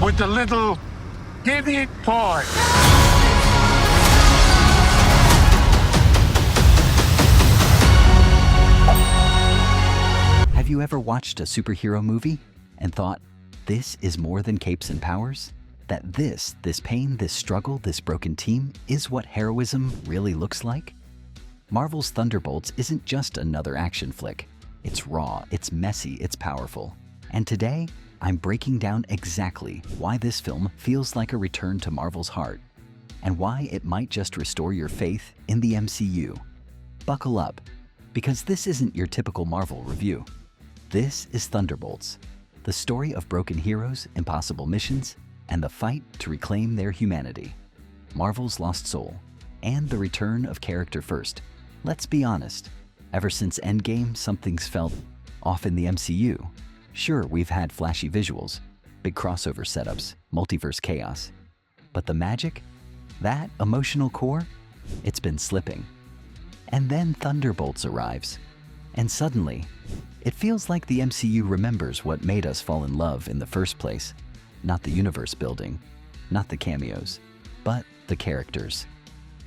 with the little giddy toy. Have you ever watched a superhero movie and thought, this is more than capes and powers? That this pain, this struggle, this broken team is what heroism really looks like? Marvel's Thunderbolts isn't just another action flick. It's raw, it's messy, it's powerful. And today, I'm breaking down exactly why this film feels like a return to Marvel's heart and why it might just restore your faith in the MCU. Buckle up, because this isn't your typical Marvel review. This is Thunderbolts, the story of broken heroes, impossible missions, and the fight to reclaim their humanity. Marvel's lost soul, and the return of character first. Let's be honest, ever since Endgame, something's felt off in the MCU. Sure, we've had flashy visuals, big crossover setups, multiverse chaos. But the magic? That emotional core? It's been slipping. And then Thunderbolts arrives. And suddenly, it feels like the MCU remembers what made us fall in love in the first place. Not the universe building, not the cameos, but the characters.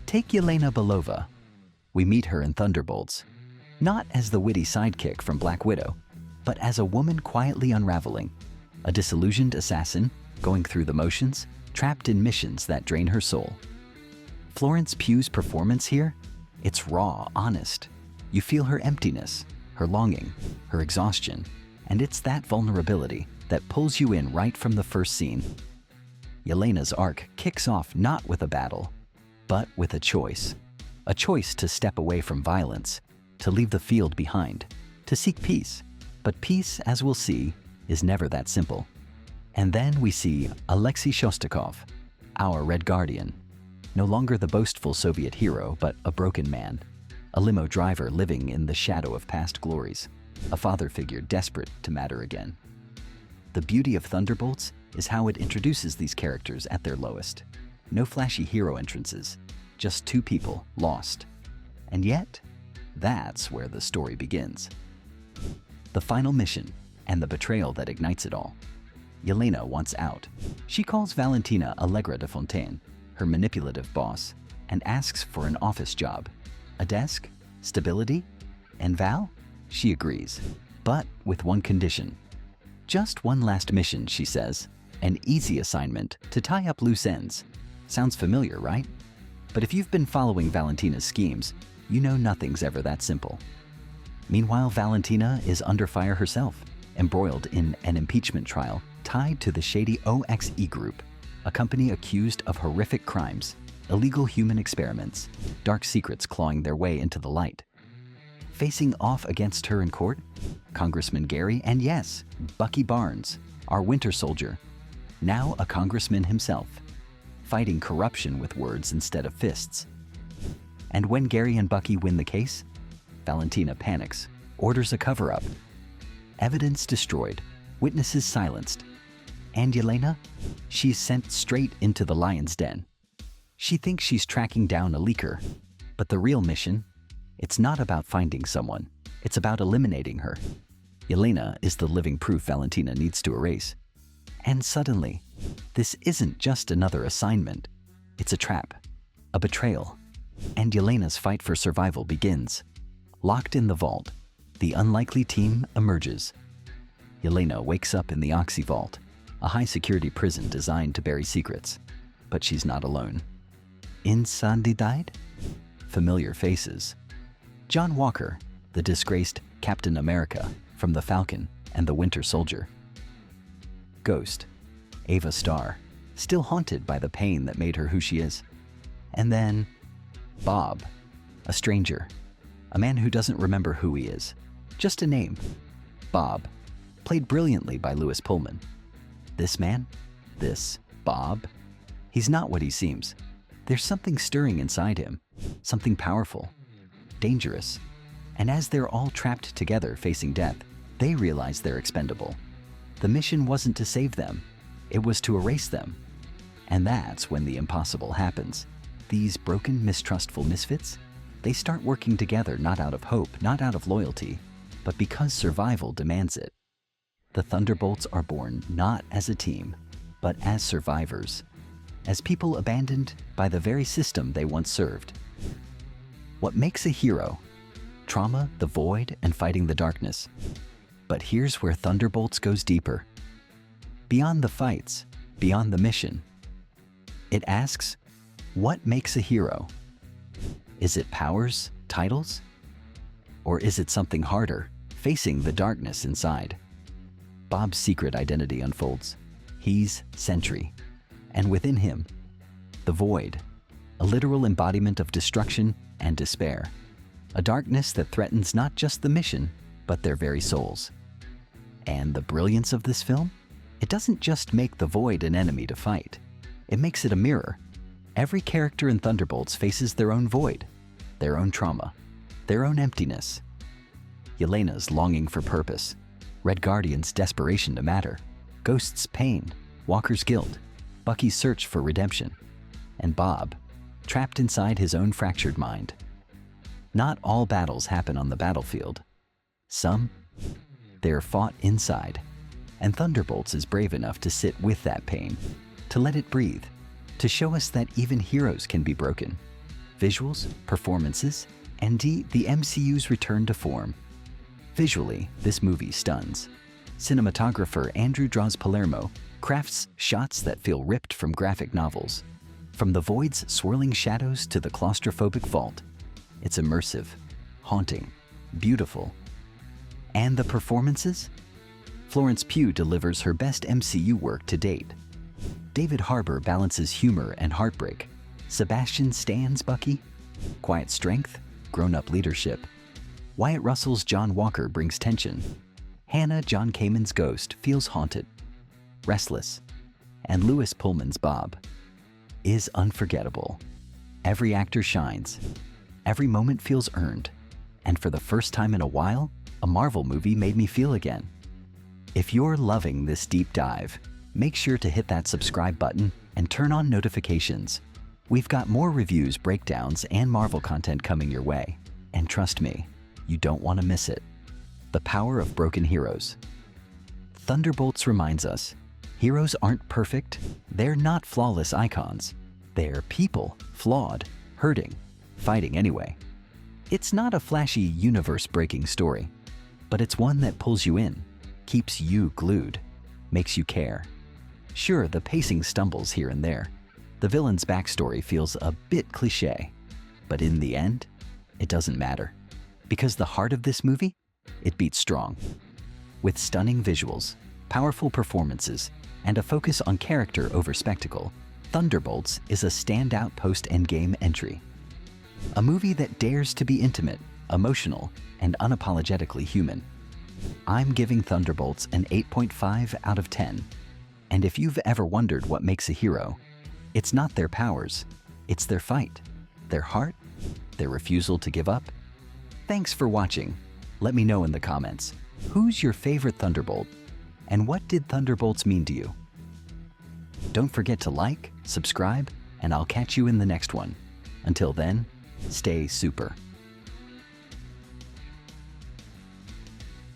Take Yelena Belova. We meet her in Thunderbolts, not as the witty sidekick from Black Widow, but as a woman quietly unraveling, a disillusioned assassin going through the motions, trapped in missions that drain her soul. Florence Pugh's performance here? It's raw, honest. You feel her emptiness, her longing, her exhaustion, and it's that vulnerability that pulls you in right from the first scene. Yelena's arc kicks off not with a battle, but with a choice to step away from violence, to leave the field behind, to seek peace. But peace, as we'll see, is never that simple. And then we see Alexei Shostakov, our Red Guardian, no longer the boastful Soviet hero, but a broken man, a limo driver living in the shadow of past glories, a father figure desperate to matter again. The beauty of Thunderbolts is how it introduces these characters at their lowest. No flashy hero entrances, just two people lost. And yet, that's where the story begins. The final mission and the betrayal that ignites it all. Yelena wants out. She calls Valentina Allegra de Fontaine, her manipulative boss, and asks for an office job. A desk? Stability? And Val? She agrees, but with one condition. Just one last mission, she says. An easy assignment to tie up loose ends. Sounds familiar, right? But if you've been following Valentina's schemes, you know nothing's ever that simple. Meanwhile, Valentina is under fire herself, embroiled in an impeachment trial tied to the shady OXE Group, a company accused of horrific crimes, illegal human experiments, dark secrets clawing their way into the light. Facing off against her in court, Congressman Gary and yes, Bucky Barnes, our Winter Soldier, now a congressman himself, fighting corruption with words instead of fists. And when Gary and Bucky win the case, Valentina panics, orders a cover-up. Evidence destroyed, witnesses silenced. And Yelena? She's sent straight into the lion's den. She thinks she's tracking down a leaker, but the real mission? It's not about finding someone, it's about eliminating her. Yelena is the living proof Valentina needs to erase. And suddenly, this isn't just another assignment. It's a trap, a betrayal. And Yelena's fight for survival begins. Locked in the vault, the unlikely team emerges. Yelena wakes up in the Oxy Vault, a high-security prison designed to bury secrets. But she's not alone. Inside died? Familiar faces. John Walker, the disgraced Captain America from the Falcon and the Winter Soldier. Ghost, Ava Starr, still haunted by the pain that made her who she is. And then Bob, a stranger, a man who doesn't remember who he is. Just a name. Bob, played brilliantly by Lewis Pullman. This man, this Bob, he's not what he seems. There's something stirring inside him, something powerful, dangerous. And as they're all trapped together facing death, they realize they're expendable. The mission wasn't to save them, it was to erase them. And that's when the impossible happens. These broken, mistrustful misfits, they start working together not out of hope, not out of loyalty, but because survival demands it. The Thunderbolts are born not as a team, but as survivors, as people abandoned by the very system they once served. What makes a hero? Trauma, the void, and fighting the darkness. But here's where Thunderbolts goes deeper. Beyond the fights, beyond the mission. It asks, what makes a hero? Is it powers, titles? Or is it something harder, facing the darkness inside? Bob's secret identity unfolds. He's Sentry, and within him, the void, a literal embodiment of destruction and despair, a darkness that threatens not just the mission, but their very souls. And the brilliance of this film? It doesn't just make the void an enemy to fight. It makes it a mirror. Every character in Thunderbolts faces their own void, their own trauma, their own emptiness. Yelena's longing for purpose, Red Guardian's desperation to matter, Ghost's pain, Walker's guilt, Bucky's search for redemption, and Bob, trapped inside his own fractured mind. Not all battles happen on the battlefield. Some, they're fought inside. And Thunderbolts is brave enough to sit with that pain, to let it breathe, to show us that even heroes can be broken. Visuals, performances, and the MCU's return to form. Visually, this movie stuns. Cinematographer Andrew Draws Palermo crafts shots that feel ripped from graphic novels. From the void's swirling shadows to the claustrophobic vault, it's immersive, haunting, beautiful. And the performances? Florence Pugh delivers her best MCU work to date. David Harbour balances humor and heartbreak. Sebastian Stan's Bucky, quiet strength, grown-up leadership. Wyatt Russell's John Walker brings tension. Hannah John Kamen's Ghost feels haunted, restless. And Lewis Pullman's Bob is unforgettable. Every actor shines. Every moment feels earned. And for the first time in a while, a Marvel movie made me feel again. If you're loving this deep dive, make sure to hit that subscribe button and turn on notifications. We've got more reviews, breakdowns, and Marvel content coming your way. And trust me, you don't want to miss it. The power of broken heroes. Thunderbolts reminds us, heroes aren't perfect. They're not flawless icons. They're people, flawed, hurting, fighting anyway. It's not a flashy, universe-breaking story, but it's one that pulls you in, keeps you glued, makes you care. Sure, the pacing stumbles here and there. The villain's backstory feels a bit cliché, but in the end, it doesn't matter. Because the heart of this movie, it beats strong. With stunning visuals, powerful performances, and a focus on character over spectacle, Thunderbolts is a standout post-Endgame entry. A movie that dares to be intimate, emotional, and unapologetically human. I'm giving Thunderbolts an 8.5 out of 10. And if you've ever wondered what makes a hero, it's not their powers, it's their fight, their heart, their refusal to give up. Thanks for watching. Let me know in the comments, who's your favorite Thunderbolt? And what did Thunderbolts mean to you? Don't forget to like, subscribe, and I'll catch you in the next one. Until then, stay super.